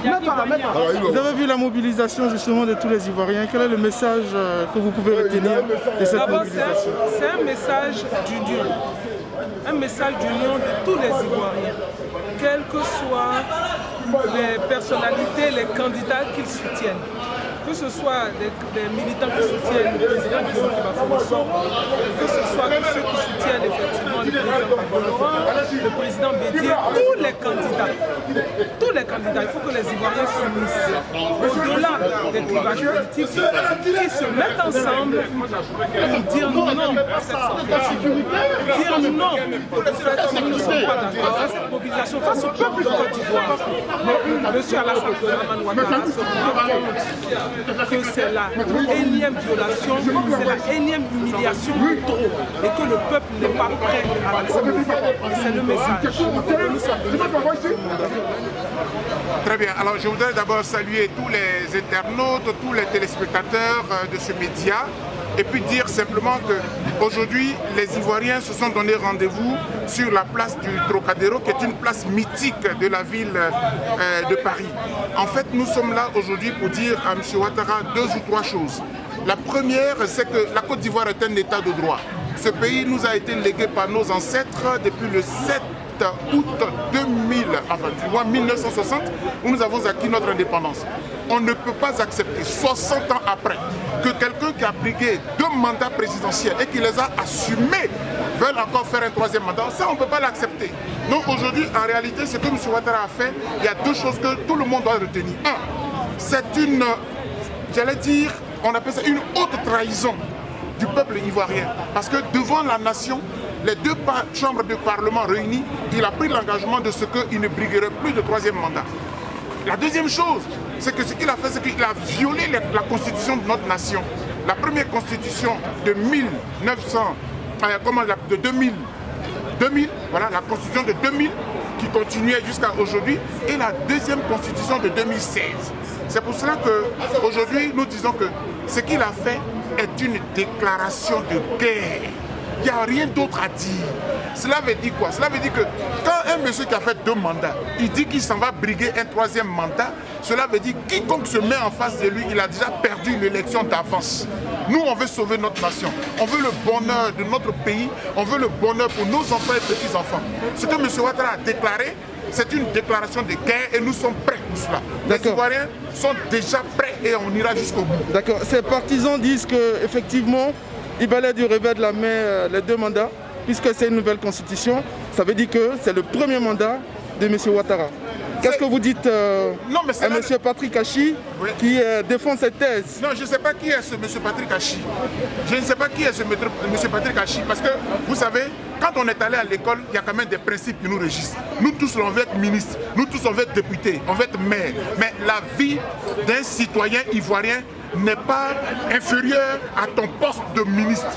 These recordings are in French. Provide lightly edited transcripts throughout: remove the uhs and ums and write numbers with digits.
Vous avez vu la mobilisation justement de tous les Ivoiriens. Quel est le message que vous pouvez retenir de cette mobilisation? C'est un message d'union. Un message d'union de tous les Ivoiriens. Quelles que soient les personnalités, les candidats qu'ils soutiennent. Que ce soit des militants qui soutiennent le président Guillaume Bafoussou, que ce soit tous ceux qui soutiennent effectivement le président Laurent, le président Bédier, tous les candidats, il faut que les Ivoiriens s'unissent. Au-delà des clivages politiques, qu'ils se mettent ensemble pour dire non à cette sortie, dire non au fait que nous ne sommes pas d'accord à cette mobilisation face au peuple de Côte d'Ivoire. Monsieur Alassane Ouattara se rend compte que c'est la énième violation, c'est la énième humiliation de trop et que le peuple n'est pas prêt à l'accepter. Et c'est le message que nous sommes venus. Très bien, alors je voudrais d'abord saluer tous les internautes, tous les téléspectateurs de ce média et puis dire simplement qu'aujourd'hui les Ivoiriens se sont donné rendez-vous sur la place du Trocadéro qui est une place mythique de la ville de Paris. En fait, nous sommes là aujourd'hui pour dire à M. Ouattara deux ou trois choses. La première, c'est que la Côte d'Ivoire est un état de droit. Ce pays nous a été légué par nos ancêtres depuis le 7 août 2000, enfin du mois 1960, où nous avons acquis notre indépendance. On ne peut pas accepter, 60 ans après, que quelqu'un qui a brigué 2 mandats présidentiels et qui les a assumés veuille encore faire un 3e mandat. Ça, on ne peut pas l'accepter. Donc aujourd'hui, en réalité, ce que M. Ouattara a fait, il y a 2 choses que tout le monde doit retenir. Un, c'est une, j'allais dire, on appelle ça une haute trahison du peuple ivoirien. Parce que devant la nation, les 2 chambres de parlement réunies, il a pris l'engagement de ce qu'il ne briguerait plus de 3e mandat. La deuxième chose, c'est que ce qu'il a fait, c'est qu'il a violé la constitution de notre nation. La première constitution de 2000, voilà, la constitution de 2000 qui continuait jusqu'à aujourd'hui, et la deuxième constitution de 2016. C'est pour cela qu'aujourd'hui, nous disons que ce qu'il a fait est une déclaration de guerre. Il n'y a rien d'autre à dire. Cela veut dire quoi? Cela veut dire que quand un monsieur qui a fait 2 mandats, il dit qu'il s'en va briguer un 3e mandat, cela veut dire que quiconque se met en face de lui, il a déjà perdu l'élection d'avance. Nous, on veut sauver notre nation. On veut le bonheur de notre pays. On veut le bonheur pour nos enfants et petits-enfants. Ce que M. Ouattara a déclaré, c'est une déclaration de guerre et nous sommes prêts pour cela. Les Ivoiriens sont déjà prêts et on ira jusqu'au bout. D'accord. Ces partisans disent qu'effectivement, il balaie du revers de la main les 2 mandats, puisque c'est une nouvelle constitution. Ça veut dire que c'est le 1er mandat de M. Ouattara. Qu'est-ce que vous dites à M. Patrick Achi qui défend cette thèse? Non, je ne sais pas qui est ce M. Patrick Achi. Je ne sais pas qui est ce M. Patrick Achi, parce que vous savez, quand on est allé à l'école, il y a quand même des principes qui nous régissent. Nous tous, on veut être ministre, nous tous, on veut être député, on veut être maire. Mais la vie d'un citoyen ivoirien n'est pas inférieur à ton poste de ministre.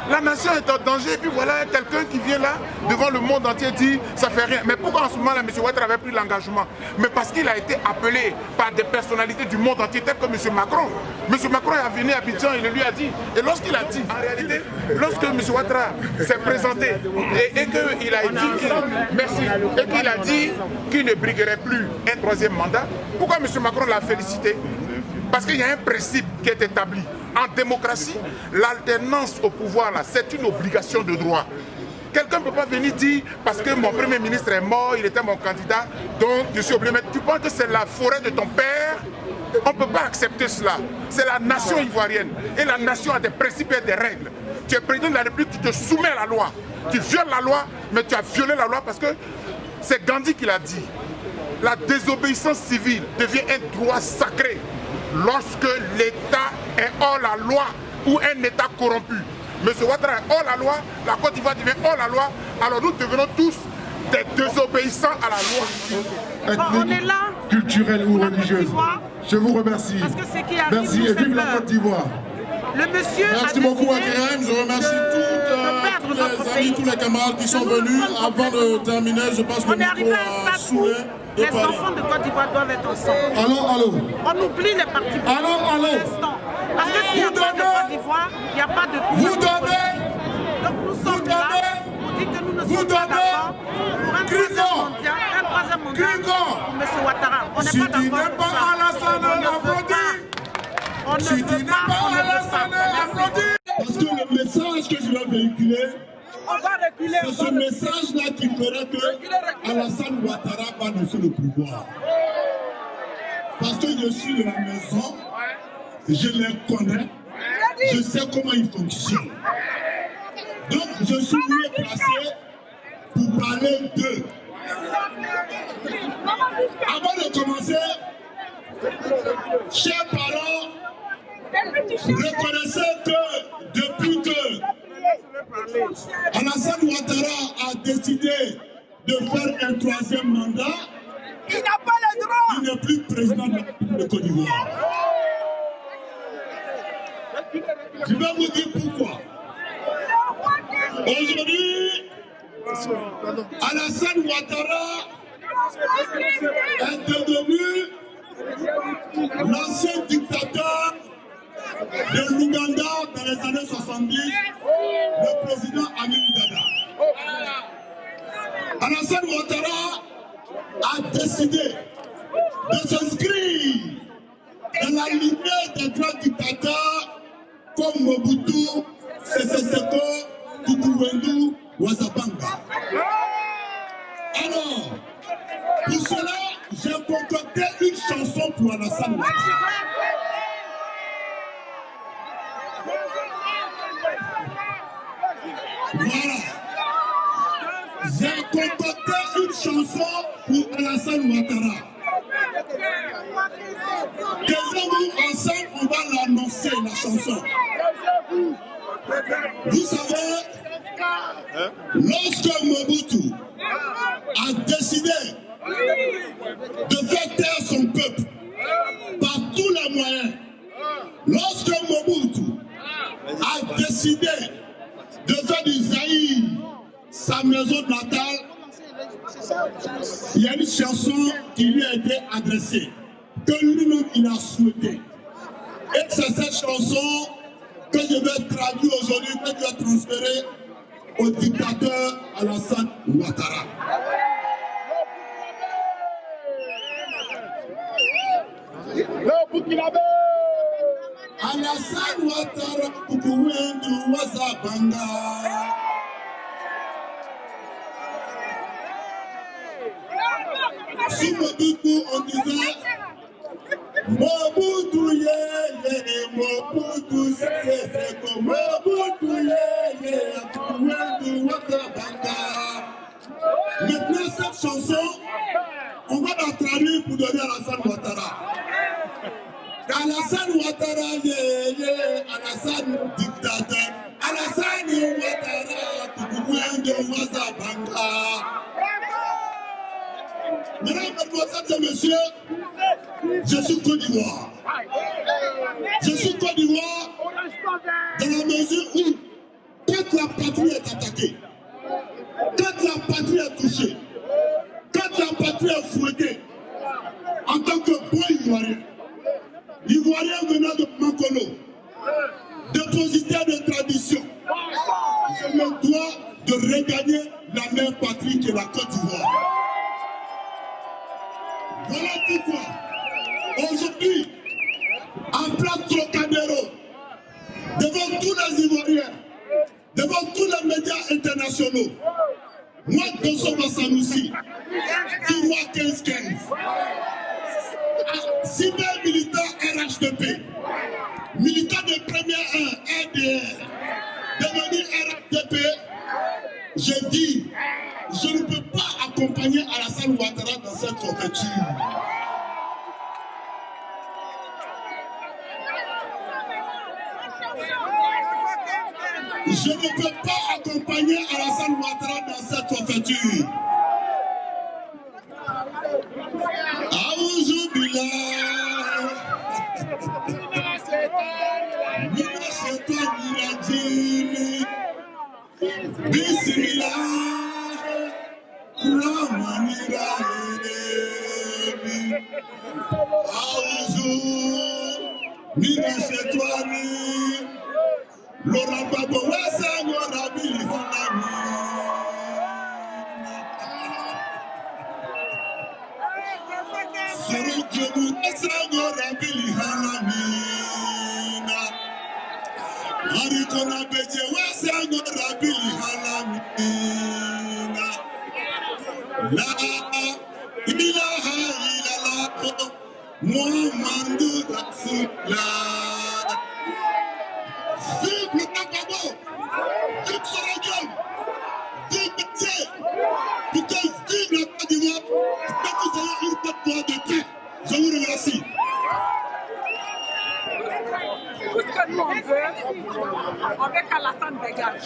La nation est en danger et puis voilà quelqu'un qui vient là devant le monde entier dit ça fait rien. Mais pourquoi en ce moment là M. Ouattara avait pris l'engagement? Mais parce qu'il a été appelé par des personnalités du monde entier telles que M. Macron. M. Macron est venu à Abidjan, il le lui a dit. Et lorsqu'il a dit, en réalité, lorsque M. Ouattara s'est présenté et qu'il a dit qu'il a dit qu'il ne briguerait plus un 3e mandat, pourquoi M. Macron l'a félicité? Parce qu'il y a un principe qui est établi. En démocratie, l'alternance au pouvoir, c'est une obligation de droit. Quelqu'un ne peut pas venir dire, parce que mon premier ministre est mort, il était mon candidat, donc je suis obligé. Tu penses que c'est la forêt de ton père? On ne peut pas accepter cela. C'est la nation ivoirienne. Et la nation a des principes et des règles. Tu es président de la République, tu te soumets à la loi. Tu violes la loi, mais tu as violé la loi parce que c'est Gandhi qui l'a dit. La désobéissance civile devient un droit sacré lorsque l'État est hors la loi ou un État corrompu. M. Ouattara est hors la loi, la Côte d'Ivoire devient hors la loi, alors nous devenons tous des désobéissants à la loi. On est là, culturelle ou religieuse. Je vous remercie. Parce que ce qui arrive, merci et vive la Côte d'Ivoire. Le monsieur merci beaucoup à Kerem, je remercie tous les amis, tous les camarades qui sont venus. Avant de terminer, je pense que on est arrivé à un stade où les enfants de Côte d'Ivoire doivent être ensemble. Allô. On oublie les partis politiques pour l'instant. Parce que s'il n'y a pas de Côte d'Ivoire, il n'y a pas de vous donnez. Donc nous sommes là pour dire que nous ne sommes pas d'accord pour un 3e mandat pour M. Ouattara. On n'est pas d'accord avec ça. On ne veut pas Alassane. Parce que le message que je vais véhiculer, On va reculer. c'est ce message-là qui fera que Alassane Ouattara va laisser le pouvoir. Parce que je suis de la maison, je les connais, je sais comment ils fonctionnent. Donc je suis mieux placé pour parler d'eux. Avant de commencer, chers parents, reconnaissez que depuis que Alassane Ouattara a décidé de faire un troisième mandat, Il n'a pas le droit. il n'est plus président de la République de Côte d'Ivoire. Je vais vous dire pourquoi. Aujourd'hui, Alassane Ouattara est devenu l'ancien dictateur de l'Ouganda dans les années 70, le président Amin Dada. Alassane Ouattara a décidé de s'inscrire dans la lignée des grands dictateurs comme Mobutu, Sese Seko, Tukuwendu, Wazabanga. Alors, pour cela, j'ai concocté une chanson pour Alassane Ouattara. Voilà. J'ai concocté une chanson pour Alassane Ouattara. Taisez-vous ensemble, on va l'annoncer, la chanson. Vous savez, lorsque Mobutu a décidé de faire taire son peuple par tous les moyens, lorsque Mobutu a décidé de faire du Zaïre sa maison natale, il y a une chanson qui lui a été adressée, que lui-même il a souhaité. Et c'est cette chanson que je vais traduire aujourd'hui, que je vais transférer au dictateur Alassane Ouattara. Alassane Ouattara, Tukuwendu, Wazabanga. Sous Mobutu, on disait Mobutu, Mobutu, c'est comme Mobutu, Tukuwendu, Wazabanga. Maintenant, cette chanson, on va la traduire pour donner à Alassane Ouattara. Alassane Ouattara, Alassane dictateur, Alassane Ouattara, Tukuwendu, Wazabanga. Mesdames, Mademoiselles et Messieurs, je suis Côte d'Ivoire. Je suis Côte d'Ivoire dans la mesure où quand la patrie est attaquée, quand la patrie est touchée, quand la patrie est fouettée, en tant que bon Ivoirien, Ivoirien venant de Mankolo, dépositaire de tradition, je me dois de regagner la même patrie que la Côte d'Ivoire. Voilà pourquoi, aujourd'hui, en place Trocadéro, devant tous les Ivoiriens, devant tous les médias internationaux, moi, Dosso Massanoussi, Ivoire 15-15, cyber militant RHDP, militant de première 1, RDR, devenu RHDP, je dis, je ne peux pas accompagner Alassane Ouattara dans cette couverture. Je ne peux pas accompagner Alassane Ouattara dans cette couverture. Aouzou Billah, Mina Shetan Rajim, Bismillah, Rahman Rahim, Aouzou Mina Shetan Laurent Gbagbo Wassam Rabili Honami. Soro Je vous remercie. Tout ce que nous on veut, avec Alassane dégage.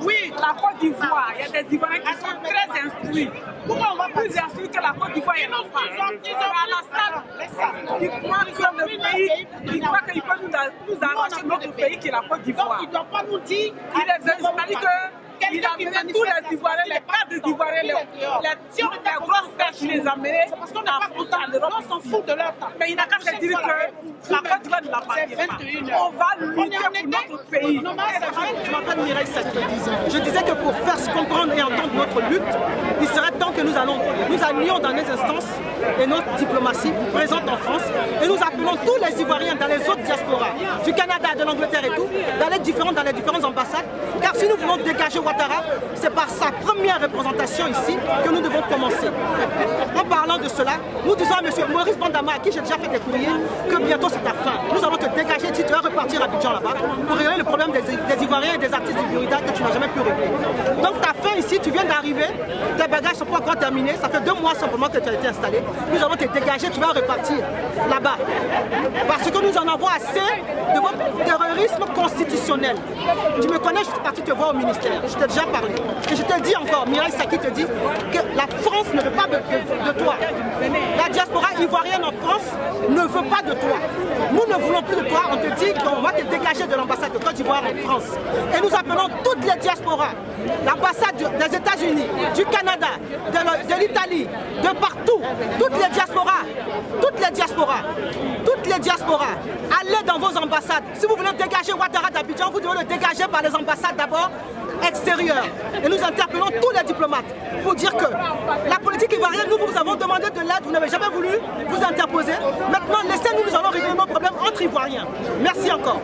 Oui, la Côte d'Ivoire, il y a des Ivoiriens qui sont très instruits. Pourquoi on va plus instruire que la Côte d'Ivoire est là? Alassane, il croit que le pays, il croit qu'il peut nous arracher notre pays qui est la Côte d'Ivoire. Il ne doit pas nous dire, c'est-à-dire que il a amené tous les Ivoiriens, les cadres Ivoiriens, les grosses têtes, il les a amenés. C'est parce qu'on n'a pas content, on s'en fout de leur temps. Mais il n'a qu'à se dire que la Côte d'Ivoire ne l'appartient pas. On va lutter pour notre pays. Je m'appelle Mireille Saki. Je disais que pour faire comprendre et entendre notre lutte, il serait temps que nous allions dans les instances et notre diplomatie présente en France et nous appelons tous les Ivoiriens dans les autres diasporas, du Canada, de l'Angleterre et tout, dans les différentes ambassades, car si nous voulons dégager Ouattara, c'est par sa première représentation ici que nous devons commencer. En parlant de cela, nous disons à M. Maurice Bandama, à qui j'ai déjà fait des courriers, que bientôt c'est ta fin. Nous allons te dégager si tu vas repartir à Abidjan là-bas pour régler le problème des Ivoiriens et des artistes du Burida que tu n'as jamais pu régler. Donc ta fin ici, tu viens d'arriver, tes bagages sont pas encore terminés, ça fait 2 mois simplement que tu as été installé. Nous allons te dégager, tu vas repartir là-bas. Parce que nous en avons assez de votre terrorisme constitutionnel. Tu me connais, je suis parti te voir au ministère. Je t'ai déjà parlé. Et je te dis encore, Mireille Saki te dit que la France ne veut pas de toi. La diaspora ivoirienne en France ne veut pas de toi. Nous ne voulons plus de toi. On te dit qu'on va te dégager de l'ambassade de Côte d'Ivoire en France. Et nous appelons toutes les diasporas, l'ambassade des États-Unis, du Canada, de l'Italie, de partout, toutes les diasporas, allez dans vos ambassades. Si vous voulez dégager Ouattara d'Abidjan, vous devez le dégager par les ambassades d'abord extérieures. Et nous interpellons tous les diplomates pour dire que la politique ivoirienne, nous vous avons demandé de l'aide, vous n'avez jamais voulu vous interposer. Maintenant, laissez-nous, nous allons régler nos problèmes entre Ivoiriens. Merci encore.